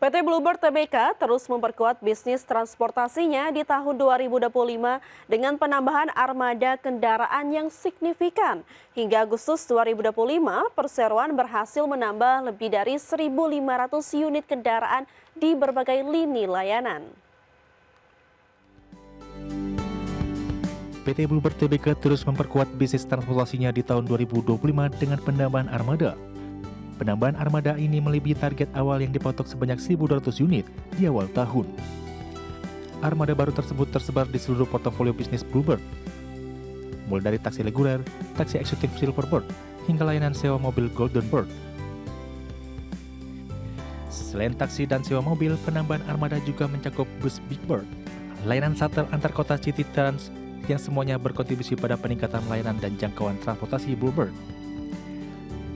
PT Bluebird Tbk terus memperkuat bisnis transportasinya di tahun 2025 dengan penambahan armada kendaraan yang signifikan. Hingga Agustus 2025, perseroan berhasil menambah lebih dari 1.500 unit kendaraan di berbagai lini layanan. PT Bluebird Tbk terus memperkuat bisnis transportasinya di tahun 2025 dengan penambahan armada. Penambahan armada ini melebihi target awal yang dipatok sebanyak 1.200 unit di awal tahun. Armada baru tersebut tersebar di seluruh portofolio bisnis Bluebird, mulai dari taksi reguler, taksi eksekutif Silverbird, hingga layanan sewa mobil Goldenbird. Selain taksi dan sewa mobil, penambahan armada juga mencakup bus Big Bird, layanan shuttle antar kota City Trans yang semuanya berkontribusi pada peningkatan layanan dan jangkauan transportasi Bluebird.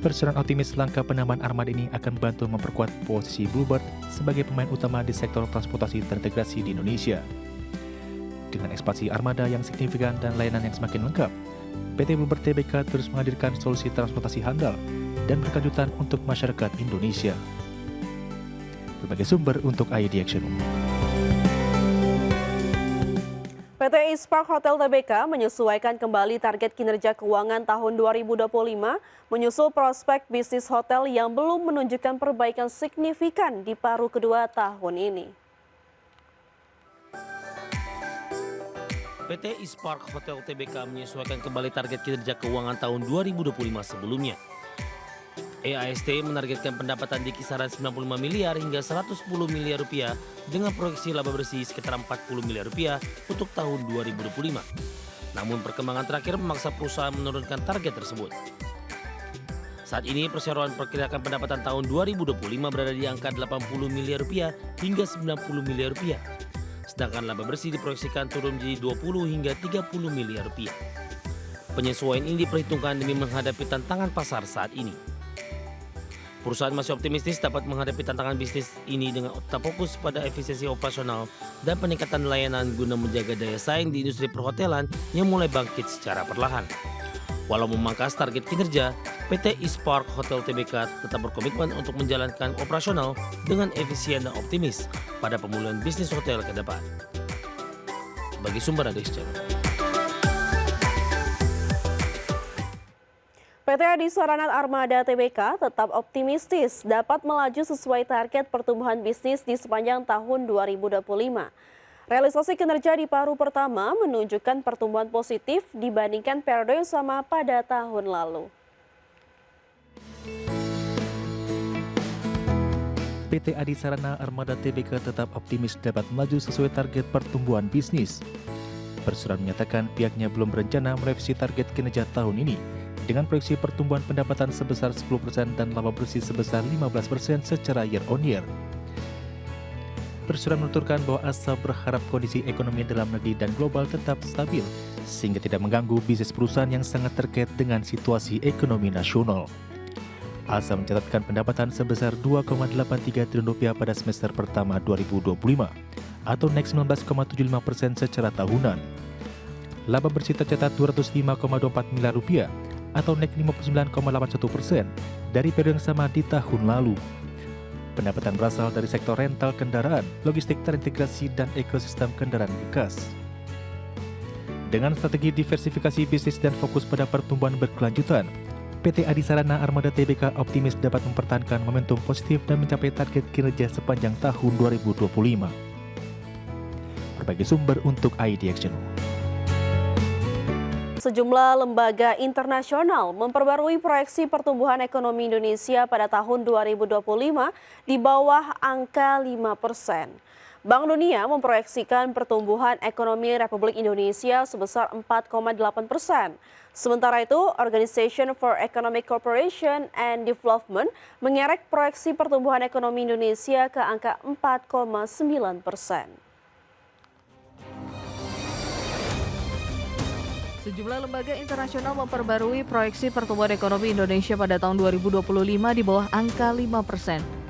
Perseroan optimis langkah penambahan armada ini akan membantu memperkuat posisi Bluebird sebagai pemain utama di sektor transportasi terintegrasi di Indonesia. Dengan ekspansi armada yang signifikan dan layanan yang semakin lengkap, PT Bluebird Tbk terus menghadirkan solusi transportasi handal dan berkelanjutan untuk masyarakat Indonesia. Berbagai sumber untuk ID Action. PT Ispark Hotel Tbk menyesuaikan kembali target kinerja keuangan tahun 2025 menyusul prospek bisnis hotel yang belum menunjukkan perbaikan signifikan di paruh kedua tahun ini. PT Ispark Hotel Tbk menyesuaikan kembali target kinerja keuangan tahun 2025 sebelumnya. EAST menargetkan pendapatan di kisaran 95 miliar hingga 110 miliar rupiah dengan proyeksi laba bersih sekitar 40 miliar rupiah untuk tahun 2025. Namun perkembangan terakhir memaksa perusahaan menurunkan target tersebut. Saat ini perseroan perkirakan pendapatan tahun 2025 berada di angka 80 miliar rupiah hingga 90 miliar rupiah. Sedangkan laba bersih diproyeksikan turun menjadi 20 hingga 30 miliar rupiah. Penyesuaian ini diperhitungkan demi menghadapi tantangan pasar saat ini. Perusahaan masih optimistis dapat menghadapi tantangan bisnis ini dengan tetap fokus pada efisiensi operasional dan peningkatan layanan guna menjaga daya saing di industri perhotelan yang mulai bangkit secara perlahan. Walau memangkas target kinerja, PT Ispark Hotel Tbk tetap berkomitmen untuk menjalankan operasional dengan efisien dan optimis pada pemulihan bisnis hotel ke depan. Bagi sumber ada PT Adisaranat Armada Tbk tetap optimistis dapat melaju sesuai target pertumbuhan bisnis di sepanjang tahun 2025. Realisasi kinerja di paruh pertama menunjukkan pertumbuhan positif dibandingkan periode yang sama pada tahun lalu. PT Adisarana Armada Tbk tetap optimis dapat melaju sesuai target pertumbuhan bisnis. Perseroan menyatakan pihaknya belum berencana merevisi target kinerja tahun ini dengan proyeksi pertumbuhan pendapatan sebesar 10% dan laba bersih sebesar 15% secara year on year. Perseroan menuturkan bahwa ASA berharap kondisi ekonomi dalam negeri dan global tetap stabil sehingga tidak mengganggu bisnis perusahaan yang sangat terkait dengan situasi ekonomi nasional. ASA mencatatkan pendapatan sebesar 2,83 triliun rupiah pada semester pertama 2025 atau naik 19,75% secara tahunan. Laba bersih tercatat 205,24 miliar rupiah atau naik 59,81% dari periode yang sama di tahun lalu. Pendapatan berasal dari sektor rental kendaraan, logistik terintegrasi, dan ekosistem kendaraan bekas. Dengan strategi diversifikasi bisnis dan fokus pada pertumbuhan berkelanjutan, PT Adisarana Armada Tbk optimis dapat mempertahankan momentum positif dan mencapai target kinerja sepanjang tahun 2025. Berbagai sumber untuk ID Action. Sejumlah lembaga internasional memperbarui proyeksi pertumbuhan ekonomi Indonesia pada tahun 2025 di bawah angka 5%. Bank Dunia memproyeksikan pertumbuhan ekonomi Republik Indonesia sebesar 4,8%. Sementara itu, Organization for Economic Cooperation and Development mengerek proyeksi pertumbuhan ekonomi Indonesia ke angka 4,9%. Sejumlah lembaga internasional memperbarui proyeksi pertumbuhan ekonomi Indonesia pada tahun 2025 di bawah angka 5%.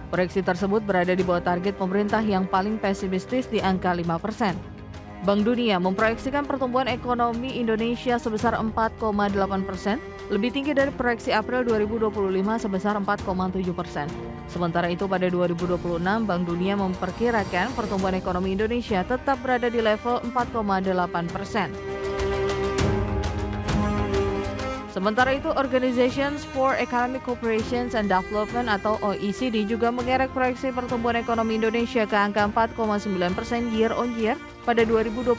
Proyeksi tersebut berada di bawah target pemerintah yang paling pesimistis di angka 5%. Bank Dunia memproyeksikan pertumbuhan ekonomi Indonesia sebesar 4,8%, lebih tinggi dari proyeksi April 2025 sebesar 4,7%. Sementara itu pada 2026, Bank Dunia memperkirakan pertumbuhan ekonomi Indonesia tetap berada di level 4,8%. Sementara itu, Organizations for Economic Cooperation and Development atau OECD juga mengerek proyeksi pertumbuhan ekonomi Indonesia ke angka 4,9% year on year pada 2025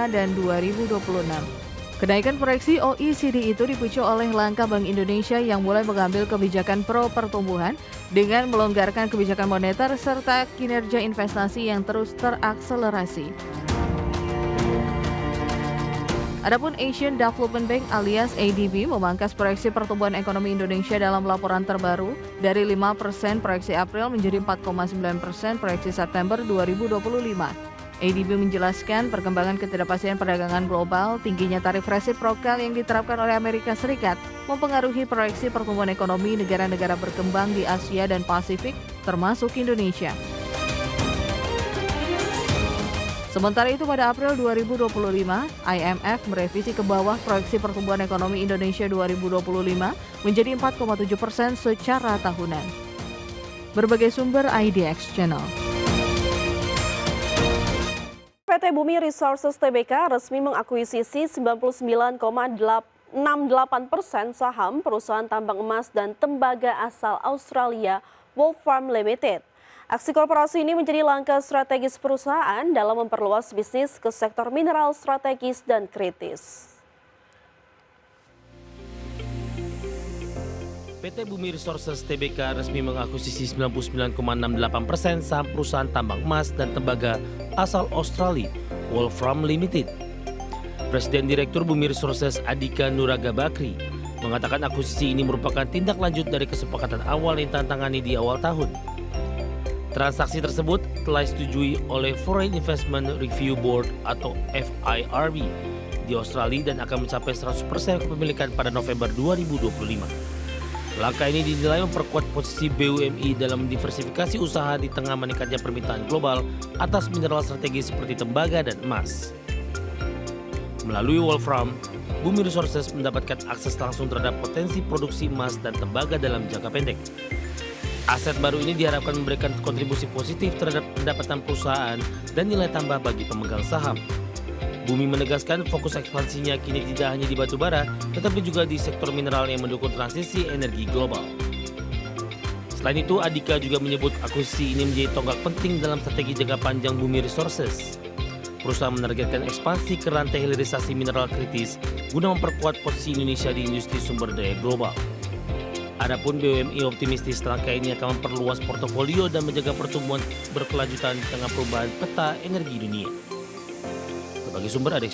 dan 2026. Kenaikan proyeksi OECD itu dipicu oleh langkah Bank Indonesia yang mulai mengambil kebijakan pro pertumbuhan dengan melonggarkan kebijakan moneter serta kinerja investasi yang terus terakselerasi. Adapun Asian Development Bank alias ADB memangkas proyeksi pertumbuhan ekonomi Indonesia dalam laporan terbaru dari 5% proyeksi April menjadi 4,9% proyeksi September 2025. ADB menjelaskan perkembangan ketidakpastian perdagangan global, tingginya tarif resiprokal yang diterapkan oleh Amerika Serikat mempengaruhi proyeksi pertumbuhan ekonomi negara-negara berkembang di Asia dan Pasifik, termasuk Indonesia. Sementara itu pada April 2025, IMF merevisi ke bawah proyeksi pertumbuhan ekonomi Indonesia 2025 menjadi 4,7% secara tahunan. Berbagai sumber IDX Channel. PT Bumi Resources Tbk resmi mengakuisisi 99,68% saham perusahaan tambang emas dan tembaga asal Australia Wolfram Limited. Aksi korporasi ini menjadi langkah strategis perusahaan dalam memperluas bisnis ke sektor mineral strategis dan kritis. PT Bumi Resources Tbk resmi mengakuisisi 99,68% saham perusahaan tambang emas dan tembaga asal Australia Wolfram Limited. Presiden Direktur Bumi Resources Adhika Nuraga Bakri mengatakan akuisisi ini merupakan tindak lanjut dari kesepakatan awal yang ditantangani di awal tahun. Transaksi tersebut telah disetujui oleh Foreign Investment Review Board atau FIRB di Australia dan akan mencapai 100% kepemilikan pada November 2025. Langkah ini dinilai memperkuat posisi BUMI dalam diversifikasi usaha di tengah meningkatnya permintaan global atas mineral strategis seperti tembaga dan emas. Melalui Wolfram, Bumi Resources mendapatkan akses langsung terhadap potensi produksi emas dan tembaga dalam jangka pendek. Aset baru ini diharapkan memberikan kontribusi positif terhadap pendapatan perusahaan dan nilai tambah bagi pemegang saham. Bumi menegaskan fokus ekspansinya kini tidak hanya di batu bara, tetapi juga di sektor mineral yang mendukung transisi energi global. Selain itu, Adhika juga menyebut akuisisi ini menjadi tonggak penting dalam strategi jangka panjang Bumi Resources. Perusahaan menargetkan ekspansi ke rantai hilirisasi mineral kritis guna memperkuat posisi Indonesia di industri sumber daya global. Adapun BUMI optimistis langkah ini akan memperluas portofolio dan menjaga pertumbuhan berkelanjutan di tengah perubahan peta energi dunia. Berbagai sumber ada.